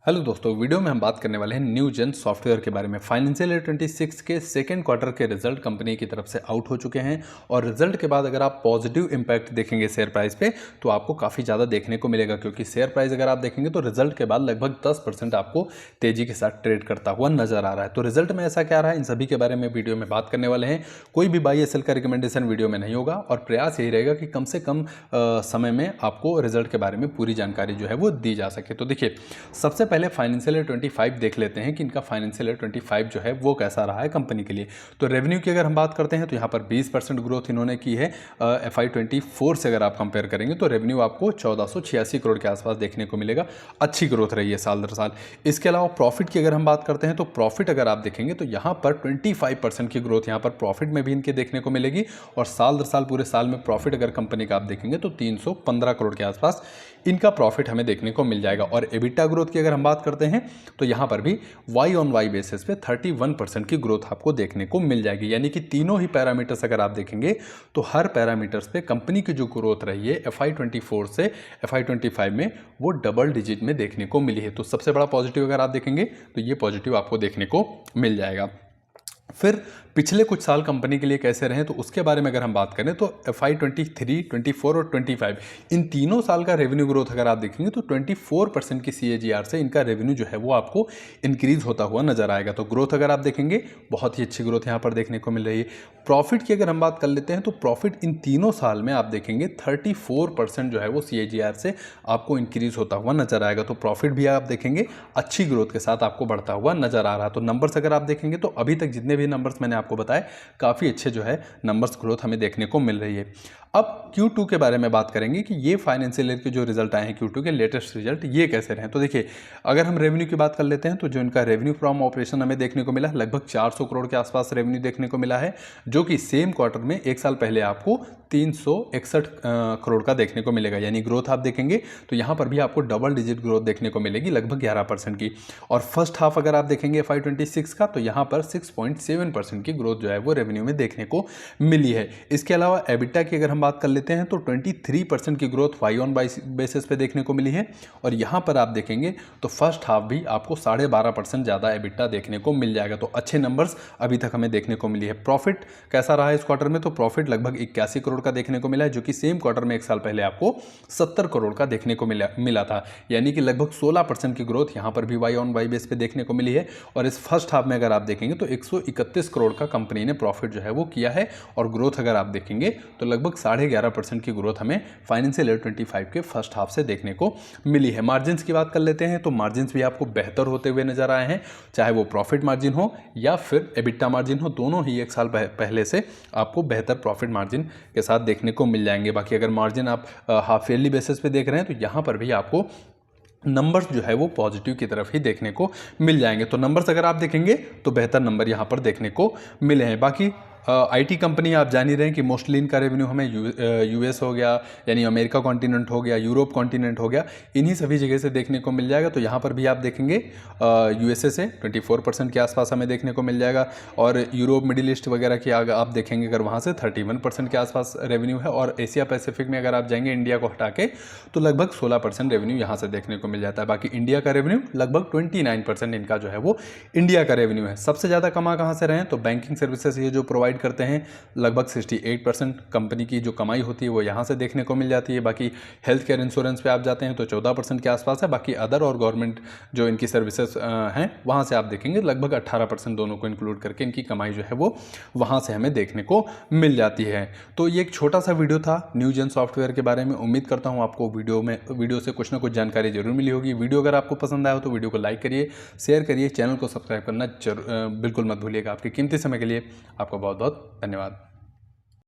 Hello दोस्तों, video में हम बात करने वाले हैं न्यू जेन सॉफ्टवेयर के बारे में। फाइनेंशियल ईयर 26 के सेकेंड क्वार्टर के रिजल्ट कंपनी की तरफ से आउट हो चुके हैं और रिजल्ट के बाद अगर आप पॉजिटिव इम्पैक्ट देखेंगे शेयर प्राइस पे तो आपको काफ़ी ज़्यादा देखने को मिलेगा, क्योंकि शेयर प्राइस अगर आप देखेंगे तो रिजल्ट के बाद लगभग 10% आपको तेजी के साथ ट्रेड करता हुआ नजर आ रहा है। तो रिजल्ट में ऐसा क्या रहा है, इन सभी के बारे में वीडियो में बात करने वाले हैं। कोई भी बाई या सेल का रिकमेंडेशन वीडियो में नहीं होगा और प्रयास यही रहेगा कि कम से कम समय में आपको रिजल्ट के बारे में पूरी जानकारी जो है वो दी जा सके। तो देखिए, सबसे पहले फाइनेंशियल ईयर 25 देख लेते हैं कि इनका फाइनेंशियल ईयर 25 जो है वो कैसा रहा है कंपनी के लिए। तो रेवेन्यू की अगर हम बात करते हैं तो यहाँ पर 20% ग्रोथ इन्होंने की है। FY24 से अगर आप कंपेयर करेंगे तो रेवेन्यू आपको 1486 करोड़ के आसपास देखने को मिलेगा। अच्छी ग्रोथ रही है साल दर साल। इसके अलावा प्रॉफिट की अगर हम बात करते हैं तो प्रॉफिट अगर आप देखेंगे तो यहाँ पर 25% की ग्रोथ यहाँ पर प्रॉफिट में भी इनके देखने को मिलेगी और साल दर साल पूरे साल में प्रॉफिट अगर कंपनी का आप देखेंगे तो 315 करोड़ के आसपास इनका प्रॉफिट हमें देखने को मिल जाएगा। और एबिटा ग्रोथ की अगर हम बात करते हैं तो यहाँ पर भी वाई ऑन वाई बेसिस पे 31% की ग्रोथ आपको देखने को मिल जाएगी। यानी कि तीनों ही पैरामीटर्स अगर आप देखेंगे तो हर पैरामीटर्स पे कंपनी की जो ग्रोथ रही है FY24 से FY25 में वो डबल डिजिट में देखने को मिली है। तो सबसे बड़ा पॉजिटिव अगर आप देखेंगे तो ये पॉजिटिव आपको देखने को मिल जाएगा। फिर पिछले कुछ साल कंपनी के लिए कैसे रहे तो उसके बारे में अगर हम बात करें तो FY23, 24 और 25 इन तीनों साल का रेवेन्यू ग्रोथ अगर आप देखेंगे तो 24% की CAGR से इनका रेवेन्यू जो है वो आपको इंक्रीज होता हुआ नजर आएगा। तो ग्रोथ अगर आप देखेंगे बहुत ही अच्छी ग्रोथ यहाँ पर देखने को मिल रही है। प्रॉफिट की अगर हम बात कर लेते हैं तो प्रॉफिट इन तीनों साल में आप देखेंगे 34% जो है वो CAGR से आपको इंक्रीज होता हुआ नजर आएगा। तो प्रॉफिट भी आप देखेंगे अच्छी ग्रोथ के साथ आपको बढ़ता हुआ नजर आ रहा है। तो नंबर्स अगर आप देखेंगे तो अभी तक जितने भी नंबर्स मैंने आपको बताए काफ़ी अच्छे जो है नंबर्स ग्रोथ हमें देखने को मिल रही है। अब Q2 के बारे में बात करेंगे कि ये फाइनेंशियल ईयर के जो रिजल्ट आए हैं Q2 के लेटेस्ट रिजल्ट ये कैसे रहे। तो देखिए, अगर हम रेवेन्यू की बात कर लेते हैं तो जो इनका रेवेन्यू फ्रॉम ऑपरेशन हमें देखने को मिला लगभग 400 करोड़ के आसपास रेवेन्यू देखने को मिला है, जो कि सेम क्वार्टर में एक साल पहले आपको 361 करोड़ का देखने को मिलेगा। यानी ग्रोथ आप देखेंगे तो यहाँ पर भी आपको डबल डिजिट ग्रोथ देखने को मिलेगी लगभग 11% की। और फर्स्ट हाफ अगर आप देखेंगे FY26 का तो यहाँ पर 6.7% की ग्रोथ जो है वो रेवेन्यू में देखने को मिली है। इसके अलावा एबिटा की अगर हम बात कर लेते हैं तो 23% की growth Y on Y basis पे देखने को मिली है। और यहाँ पर आप देखेंगे तो फर्स्ट हाफ भी आपको 12.5% ज़्यादा एबिटा देखने को मिल जाएगा। तो अच्छे नंबर्स अभी तक हमें देखने को मिली है। प्रॉफिट कैसा रहा है इस क्वार्टर में तो प्रॉफिट लगभग 81 करोड़ का देखने को मिला है, जो कि सेम क्वार्टर में एक साल पहले आपको 70 करोड़ का देखने को मिला था। यानी कि लगभग 16% की ग्रोथ यहाँ पर भी वाई ऑन वाई बेस पे देखने को मिली है। और इस फर्स्ट हाफ में अगर आप देखेंगे तो 131 करोड़ का कंपनी ने प्रॉफिट जो है वो किया है। और ग्रोथ अगर आप देखेंगे तो लगभग 11.5% की ग्रोथ हमें फाइनेंशियल ईयर 25 के फर्स्ट हाफ से देखने को मिली है। मार्जिन्स की बात कर लेते हैं तो मार्जिन्स भी आपको बेहतर होते हुए नजर आए हैं, चाहे वो प्रॉफिट मार्जिन हो या फिर एबिटा मार्जिन हो, दोनों ही एक साल पहले से आपको बेहतर प्रॉफिट मार्जिन के साथ देखने को मिल जाएंगे। बाकी अगर मार्जिन आप हाफ ईयरली बेसिस पे देख रहे हैं तो यहाँ पर भी आपको नंबर्स जो है वो पॉजिटिव की तरफ ही देखने को मिल जाएंगे। तो नंबर्स अगर आप देखेंगे तो बेहतर नंबर यहाँ पर देखने को मिले हैं। बाकी IT कंपनी आप जान ही रहे हैं कि मोस्टली इनका रेवेन्यू हमें US हो गया, यानी अमेरिका कॉन्टिनेंट हो गया, यूरोप कॉन्टिनेंट हो गया, इन्हीं सभी जगह से देखने को मिल जाएगा। तो यहाँ पर भी आप देखेंगे USA से 24% के आसपास हमें देखने को मिल जाएगा। और यूरोप मिडिल ईस्ट वगैरह की आप देखेंगे अगर वहाँ से 31% के आसपास रेवेन्यू है। और एशिया पैसिफिक में अगर आप जाएंगे इंडिया को हटा के तो लगभग 16% रेवेन्यू यहाँ से देखने को मिल जाता है। बाकी इंडिया का रेवेन्यू लगभग 29% इनका जो है वो इंडिया का रेवेन्यू है। सबसे ज़्यादा कहाँ से रहे हैं तो बैंकिंग सर्विसेज ये जो प्रोवाइड करते हैं लगभग 68% कंपनी की जो कमाई होती है वो यहाँ से देखने को मिल जाती है। बाकी हेल्थ केयर इंश्योरेंस पे आप जाते हैं तो 14% के आसपास है। बाकी अदर और गवर्नमेंट जो इनकी सर्विसेज हैं वहाँ से आप देखेंगे लगभग 18% दोनों को इंक्लूड करके इनकी कमाई जो है वो वहाँ से हमें देखने को मिल जाती है। तो ये एक छोटा सा वीडियो था न्यू जेन सॉफ्टवेयर के बारे में। उम्मीद करता हूँ आपको वीडियो से कुछ ना कुछ जानकारी जरूर मिली होगी। वीडियो अगर आपको पसंद आया हो तो वीडियो को लाइक करिए, शेयर करिए, चैनल को सब्सक्राइब करना बिल्कुल मत भूलिएगा। आपके कीमती समय के लिए आपका बहुत बहुत धन्यवाद।